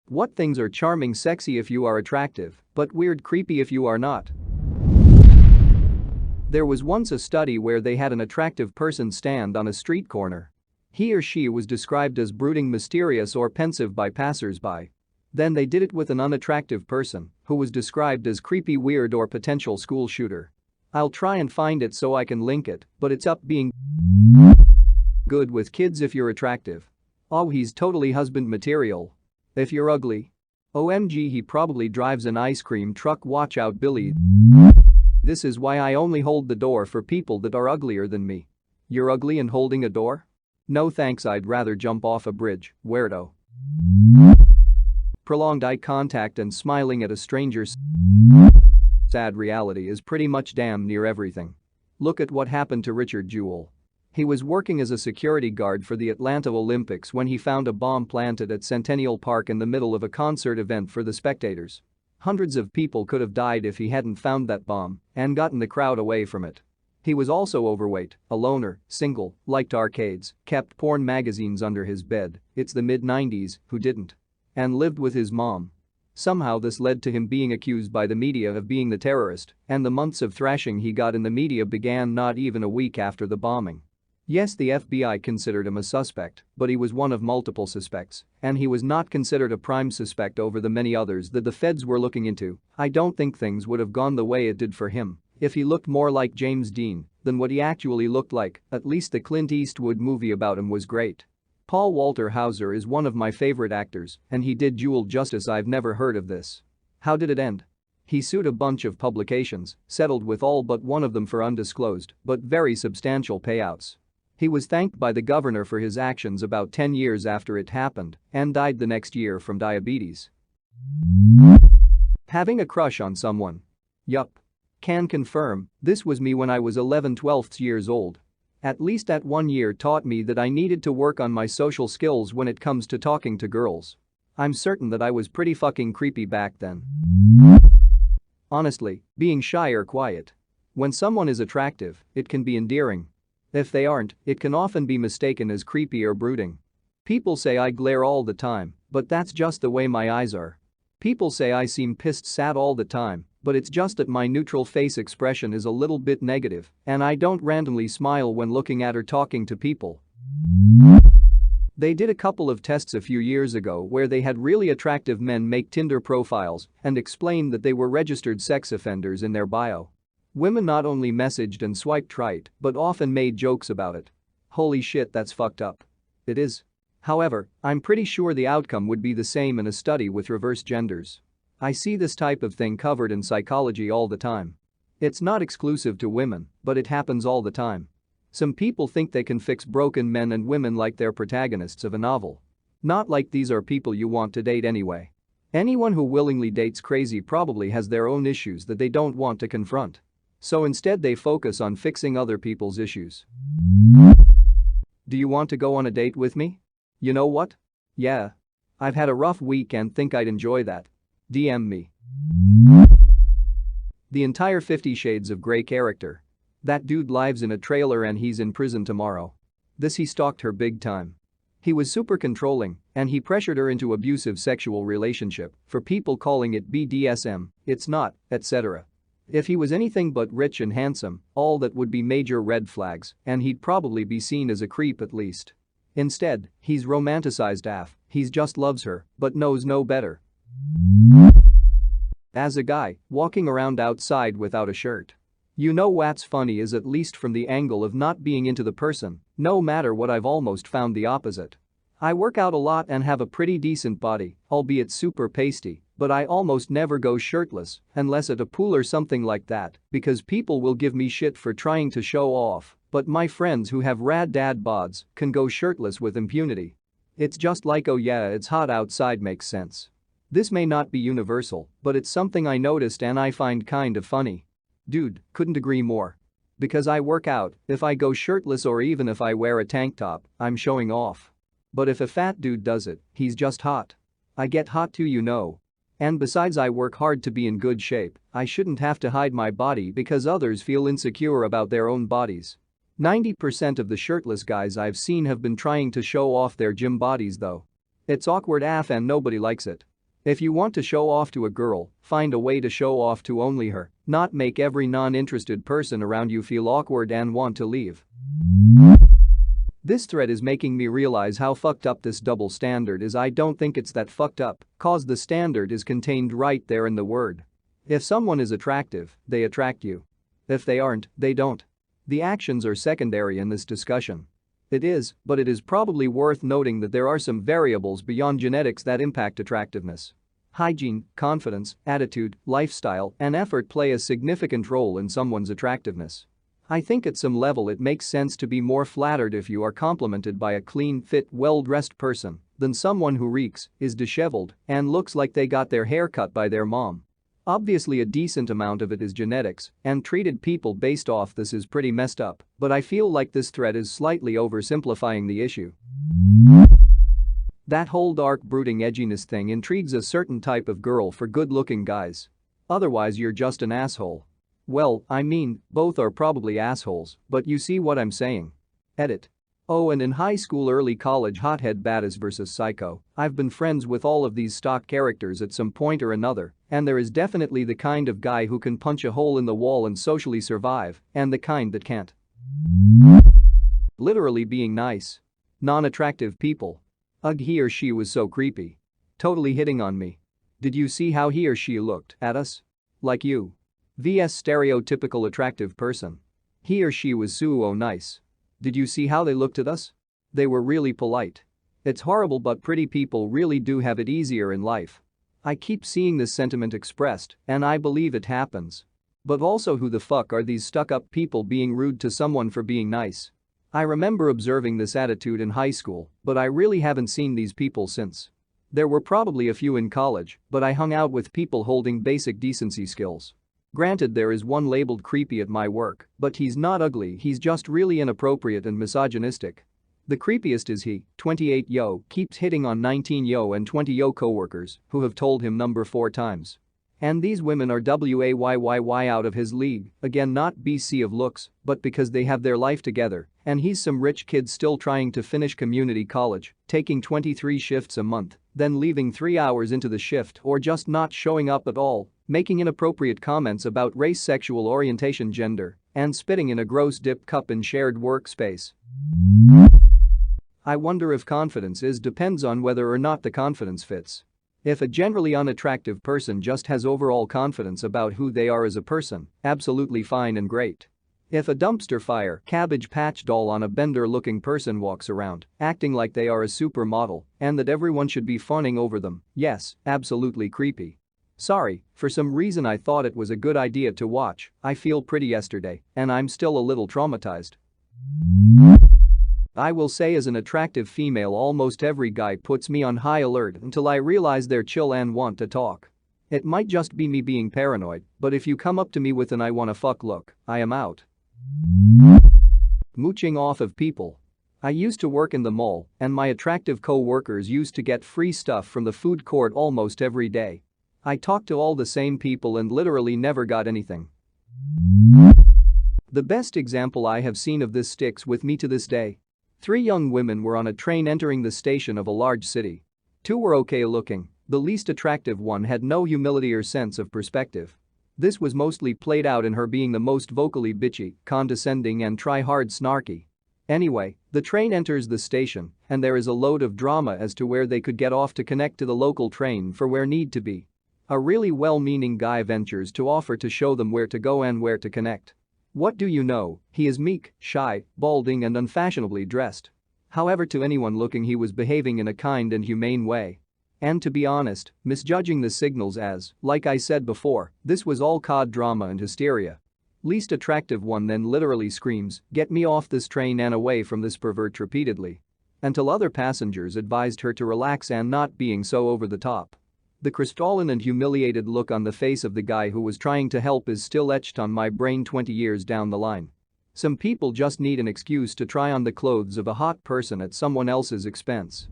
What things are charming sexy if you are attractive, but weird creepy if you are not? There was once a study where they had an attractive person stand on a street corner. He or she was described as brooding, mysterious or pensive by passers-by. Then they did it with an unattractive person who was described as creepy, weird or potential school shooter. I'll try and find it so I can link it, but it's up being good with kids if you're attractive. Oh, he's totally husband material. If you're ugly. OMG, he probably drives an ice cream truck, watch out Billy. This is why I only hold the door for people that are uglier than me. You're ugly and holding a door? No thanks, I'd rather jump off a bridge, weirdo. Prolonged eye contact and smiling at a stranger's sad reality is pretty much damn near everything. Look at what happened to Richard Jewell. He was working as a security guard for the Atlanta Olympics when he found a bomb planted at Centennial Park in the middle of a concert event for the spectators. Hundreds of people could have died if he hadn't found that bomb and gotten the crowd away from it. He was also overweight, a loner, single, liked arcades, kept porn magazines under his bed, it's the mid-90s, who didn't? And lived with his mom. Somehow this led to him being accused by the media of being the terrorist, and the months of thrashing he got in the media began not even a week after the bombing. Yes, the FBI considered him a suspect, but he was one of multiple suspects, and he was not considered a prime suspect over the many others that the feds were looking into. I don't think things would have gone the way it did for him if he looked more like James Dean than what he actually looked like. At least the Clint Eastwood movie about him was great. Paul Walter Hauser is one of my favorite actors, and he did Jewell justice. I've never heard of this. How did it end? He sued a bunch of publications, settled with all but one of them for undisclosed but very substantial payouts. He was thanked by the governor for his actions about 10 years after it happened and died the next year from diabetes. Having a crush on someone? Yup. Can confirm, this was me when I was 11-12 years old. At least that 1 year taught me that I needed to work on my social skills when it comes to talking to girls. I'm certain that I was pretty fucking creepy back then. Honestly, being shy or quiet. When someone is attractive, it can be endearing. If they aren't, it can often be mistaken as creepy or brooding. People say I glare all the time, but that's just the way my eyes are. People say I seem pissed sad all the time, but it's just that my neutral face expression is a little bit negative and I don't randomly smile when looking at or talking to people. They did a couple of tests a few years ago where they had really attractive men make Tinder profiles and explain that they were registered sex offenders in their bio. Women not only messaged and swiped right but often made jokes about it. Holy shit, that's fucked up. It is. However, I'm pretty sure the outcome would be the same in a study with reverse genders. I see this type of thing covered in psychology all the time. It's not exclusive to women, but it happens all the time. Some people think they can fix broken men and women like they're protagonists of a novel. Not like these are people you want to date anyway. Anyone who willingly dates crazy probably has their own issues that they don't want to confront. So instead they focus on fixing other people's issues. Do you want to go on a date with me? You know what? Yeah. I've had a rough week and think I'd enjoy that. DM me. The entire 50 Shades of Grey character. That dude lives in a trailer and he's in prison tomorrow. He stalked her big time. He was super controlling and he pressured her into abusive sexual relationship for people calling it BDSM, it's not, etc. If he was anything but rich and handsome, all that would be major red flags and he'd probably be seen as a creep at least. Instead, he's romanticized AF, he just loves her but knows no better. As a guy, walking around outside without a shirt. You know what's funny is, at least from the angle of not being into the person, no matter what, I've almost found the opposite. I work out a lot and have a pretty decent body, albeit super pasty, but I almost never go shirtless unless at a pool or something like that because people will give me shit for trying to show off, but my friends who have rad dad bods can go shirtless with impunity. It's just like, oh yeah, it's hot outside makes sense. This may not be universal, but it's something I noticed and I find kind of funny. Dude, couldn't agree more. Because I work out, if I go shirtless or even if I wear a tank top, I'm showing off. But if a fat dude does it, he's just hot. I get hot too, you know. And besides, I work hard to be in good shape. I shouldn't have to hide my body because others feel insecure about their own bodies. 90% of the shirtless guys I've seen have been trying to show off their gym bodies though. It's awkward AF and nobody likes it. If you want to show off to a girl, find a way to show off to only her, not make every non-interested person around you feel awkward and want to leave. This thread is making me realize how fucked up this double standard is. I don't think it's that fucked up, cause the standard is contained right there in the word. If someone is attractive, they attract you. If they aren't, they don't. The actions are secondary in this discussion. It is, but it is probably worth noting that there are some variables beyond genetics that impact attractiveness. Hygiene, confidence, attitude, lifestyle, and effort play a significant role in someone's attractiveness. I think at some level it makes sense to be more flattered if you are complimented by a clean, fit, well-dressed person than someone who reeks, is disheveled, and looks like they got their hair cut by their mom. Obviously a decent amount of it is genetics, and treated people based off this is pretty messed up, but I feel like this thread is slightly oversimplifying the issue. That whole dark brooding edginess thing intrigues a certain type of girl for good-looking guys. Otherwise you're just an asshole. Well, I mean, both are probably assholes, but you see what I'm saying. Edit. Oh, and in high school, early college, hothead badass versus psycho, I've been friends with all of these stock characters at some point or another, and there is definitely the kind of guy who can punch a hole in the wall and socially survive, and the kind that can't. Literally being nice. Non-attractive people. Ugh, he or she was so creepy. Totally hitting on me. Did you see how he or she looked at us? Like you. vs stereotypical attractive person. He or she was so nice. Did you see how they looked at us? They were really polite. It's horrible, but pretty people really do have it easier in life. I keep seeing this sentiment expressed, and I believe it happens. But also, who the fuck are these stuck-up people being rude to someone for being nice? I remember observing this attitude in high school, but I really haven't seen these people since. There were probably a few in college, but I hung out with people holding basic decency skills. Granted, there is one labeled creepy at my work, but he's not ugly, he's just really inappropriate and misogynistic. The creepiest is he, 28 yo, keeps hitting on 19 yo and 20 yo coworkers who have told him number 4 times. And these women are wayyyy out of his league, again not BC of looks, but because they have their life together, and he's some rich kid still trying to finish community college, taking 23 shifts a month, then leaving 3 hours into the shift or just not showing up at all, making inappropriate comments about race, sexual orientation, gender, and spitting in a gross dip cup in shared workspace. I wonder if confidence depends on whether or not the confidence fits. If a generally unattractive person just has overall confidence about who they are as a person, absolutely fine and great. If a dumpster fire, Cabbage Patch doll on a bender-looking person walks around, acting like they are a supermodel and that everyone should be fawning over them, yes, absolutely creepy. Sorry, for some reason I thought it was a good idea to watch. I feel pretty yesterday, and I'm still a little traumatized. I will say, as an attractive female, almost every guy puts me on high alert until I realize they're chill and want to talk. It might just be me being paranoid, but if you come up to me with an "I wanna fuck" look, I am out. Mooching off of people. I used to work in the mall, and my attractive co-workers used to get free stuff from the food court almost every day. I talked to all the same people and literally never got anything. The best example I have seen of this sticks with me to this day. 3 young women were on a train entering the station of a large city. 2 were okay looking, the least attractive one had no humility or sense of perspective. This was mostly played out in her being the most vocally bitchy, condescending and try-hard snarky. Anyway, the train enters the station, and there is a load of drama as to where they could get off to connect to the local train for where need to be. A really well-meaning guy ventures to offer to show them where to go and where to connect. What do you know, he is meek, shy, balding and unfashionably dressed. However, to anyone looking, he was behaving in a kind and humane way. And to be honest, misjudging the signals, as, like I said before, this was all COD drama and hysteria. Least attractive one then literally screams, "Get me off this train and away from this pervert," repeatedly. Until other passengers advised her to relax and not being so over the top. The crestfallen and humiliated look on the face of the guy who was trying to help is still etched on my brain 20 years down the line. Some people just need an excuse to try on the clothes of a hot person at someone else's expense.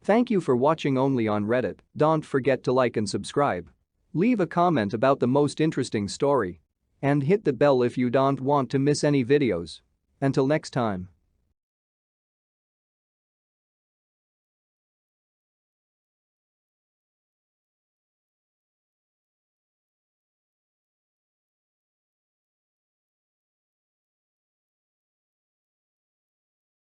Thank you for watching only on Reddit. Don't forget to like and subscribe. Leave a comment about the most interesting story. And hit the bell if you don't want to miss any videos. Until next time.